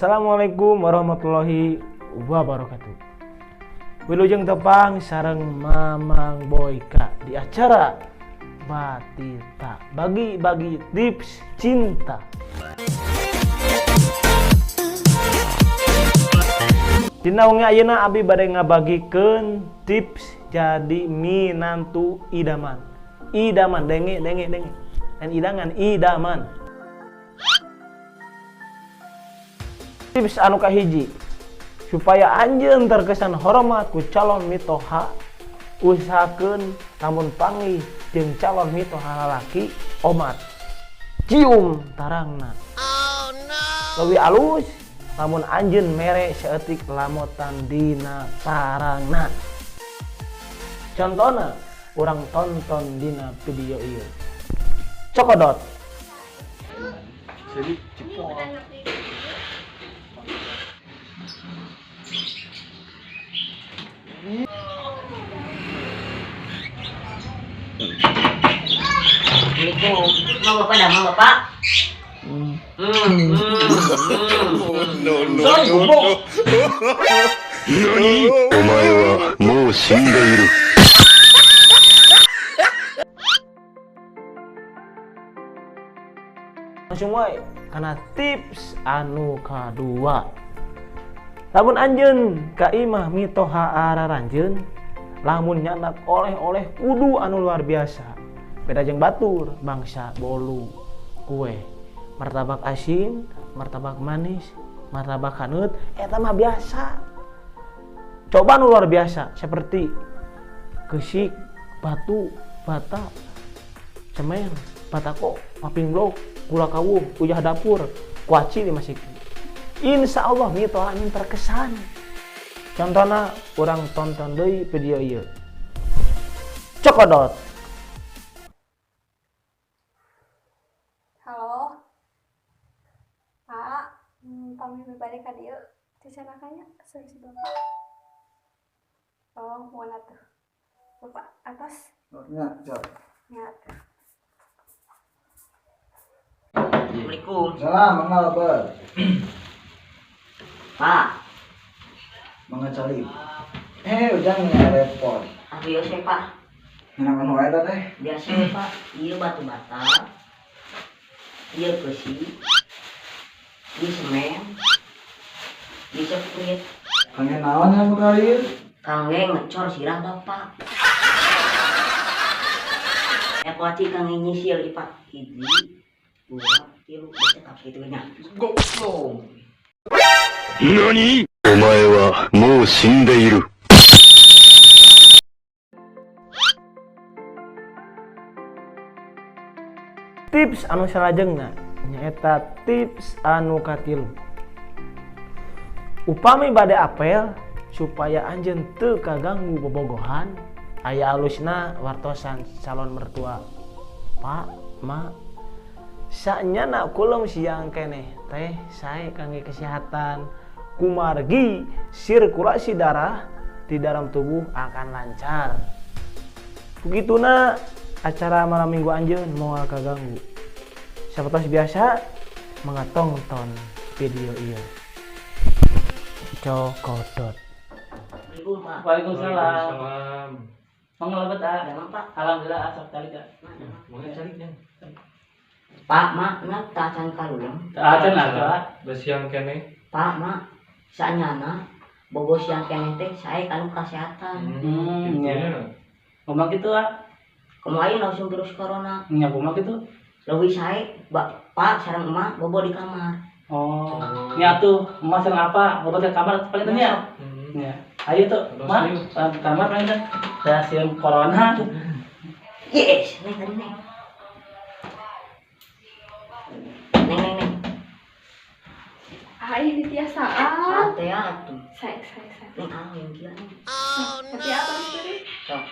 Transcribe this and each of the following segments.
Assalamualaikum warahmatullahi wabarakatuh. Wilujeng tepang sareng Mamang Boyka di acara Batita bagi-bagi tips cinta. Dina wengi ayeuna abi bade ngabagikeun tips jadi minantu idaman. Idaman denge. Dan idangan idaman. Tips anu kahiji supaya anjeun terkesan hormat ku calon mitoha, usahakeun lamun panggih jeung calon mitoha lalaki omat cium tarangna. Oh no. Leuwih alus lamun anjeun mere saeutik lamotan dina tarangna. Contona urang tonton dina video ieu. Cokodot. Jadi cepot. Assalamualaikum. Mau bapak dah, mau bapak. No. Nani? Omae wa mou shindeiru. Langsung wae kana tips anu kadua. Lamun anjeun ka imah mitoha araranjeun, lamun nyanak oleh-oleh kudu anu luar biasa. Beda jeung batur, bangsa bolu, kue, martabak asin, martabak manis, martabak haneut, eta mah biasa. Coba anu luar biasa seperti keusik, batu, bata, cemer, batako, paping blok, gula kawuh, uyah dapur, kuaci dimasik. Insya Allah mitoha anu terkesan. Contohna urang tonton deui video ieu. Cokodot. Halo, Pak, pamit pribadi ka dieu dicanakanya solusi Bapak. Tolong mohon atuh. Bapak atas. Ya, jawab. Ya atuh. Assalamualaikum. Salam, mengal ber. Pak, Mengecali. Ujang repot. aku ya sih Pak. Ngenakan wae da teh. Biasa ya, Pak. Iya batu bata. Iya besi. Iya semen. Iya ceprit. Kangen naon yang kalian? Kangge ngecor sirah Bapak. Kuaci kangge nyisil Pak. 1, 2, 3, cekap gitunya. Goblok. Nani? Omae wa mou shindeiru. Tips anu salajengna nyaeta tips anu katilu. Upami bade apel supaya anjeun teu kaganggu bobogohan, aya alusna wartosan calon mertua. Pak, Ma, sanyana kulum siang keneh teh sae kangge kesehatan, kumargi sirkulasi darah di dalam tubuh akan lancar. Begituna acara malam minggu anjeun moal kaganggu. Sapertos biasa mengatonton video ieu. Cokodot. Assalamualaikum Pak. Waalaikumsalam. Mangga Ada Pak. mang Pak. Alhamdulillah asap tali Kak. Mana? Cari kan. Pak, Mak, nak tacan kalulem. Acan ada. Besiang kene. Pak, Mak, sanyana bobo siang kene teh saya kanu kesehatan. Ya. Kumaha kitu ah? Kemarin langsung virus corona. Nya kumaha kitu? Leuwih sae Pak sareng emak bobo di kamar. Oh. Nya tuh, emas yang apa? Bobo di kamar paling teh nya. Ya. Ayo tuh, Mak, kamar paling teh. Da sieun corona tuh. Yes, neng tadi neng. Neng. Hai ditiasaan. Ate atuh. Saya. Neng ah yang gila neng. Tapi apa sih? Sok.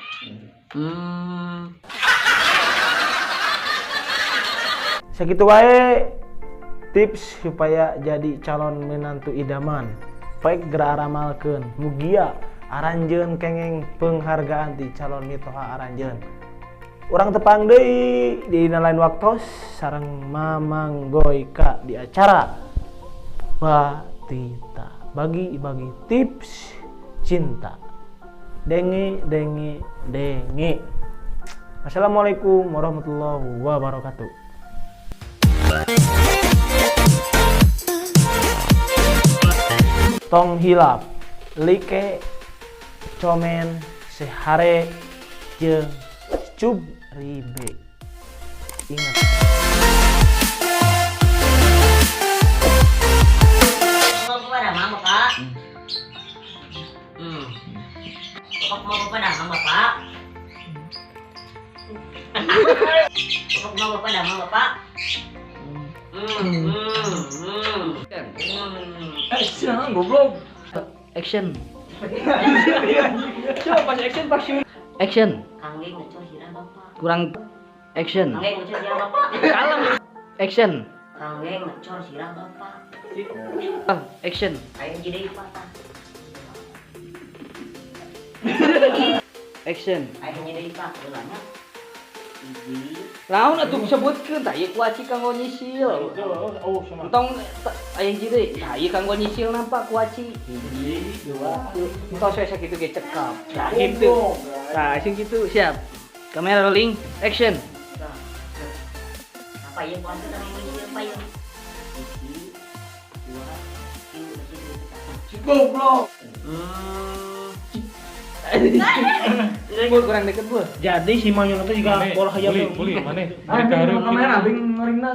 Sakitu wae tips supaya jadi calon menantu idaman. Baik gerak ramalkeun mugia aranjeun kengeng penghargaan di calon mitoha aranjeun. Urang tepang deui di lain waktos sareng Mamang Boyka di acara Batita. tita. Bagi-bagi tips cinta. Denge. Assalamualaikum warahmatullahi wabarakatuh. Tong hilap, like, comen, sehare, jeung cub ribe. Ingat. Mau kepada mama pak. Mau kepada mama pak. Mau kepada mama pak. Action, goblok. Action. Coba pas action pas shoot. Action. Kangge ngecor sirah bapak. Kurang action. Kangge ngecor sirah bapak. Kalem. Action. Kangge ngecor sirah bapak. Action. Ayo jadi patah. Action. Ayo jadi pak. Ulangnya. Naon atuh sebutkeun tah ieu kuaci kanggo nyisil. Tong aya hiji deui. Tah ieu kanggo nyisil nampak kuaci. 1 2 tos saya sakitu ge cekap. Tah kitu. Tah sing kitu siap. Kamera rolling, action. Apa yang kuasa kami ini apa yang? 1 2 3 Goblok. Kurang deket gua. Jadi si Mayun itu juga bola hayam Boleh, mana? Kamera bing ngeringna.